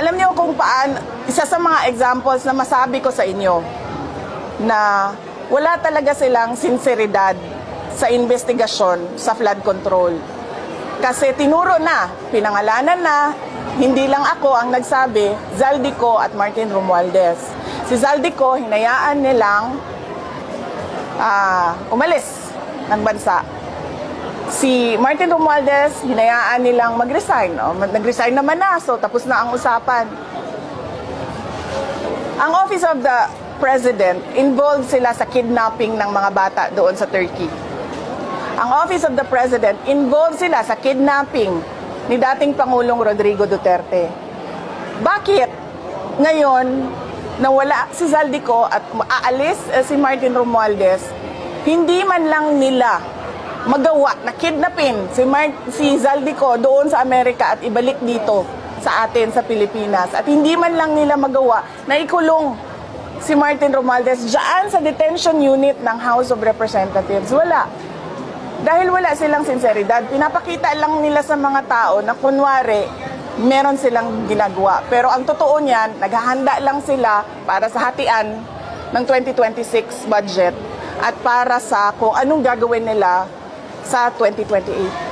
Alam niyo kung paano, isa sa mga examples na masabi ko sa inyo na wala talaga silang sinseridad sa investigasyon sa flood control. Kasi tinuro na, pinangalanan na, hindi lang ako ang nagsabi, Zaldico at Martin Romualdez. Si Zaldico, hinayaan nilang umalis ng bansa. Si Martin Romualdez, hinayaan nilang mag-resign. Nag-resign naman na, so tapos na ang usapan. Ang Office of the President, involved sila sa kidnapping ng mga bata doon sa Turkey. Ang Office of the President, involved sila sa kidnapping ni dating Pangulong Rodrigo Duterte. Bakit ngayon nawala si Zaldico at aalis si Martin Romualdez, hindi man lang nila magawa na kidnapin si Zaldico doon sa Amerika at ibalik dito sa atin sa Pilipinas. At hindi man lang nila magawa na ikulong si Martin Romualdez dyan sa detention unit ng House of Representatives. Wala. Dahil wala silang sinseridad. Pinapakita lang nila sa mga tao na kunwari meron silang ginagawa. Pero ang totoo niyan, naghahanda lang sila para sa hatian ng 2026 budget at para sa kung anong gagawin nila sa 2028.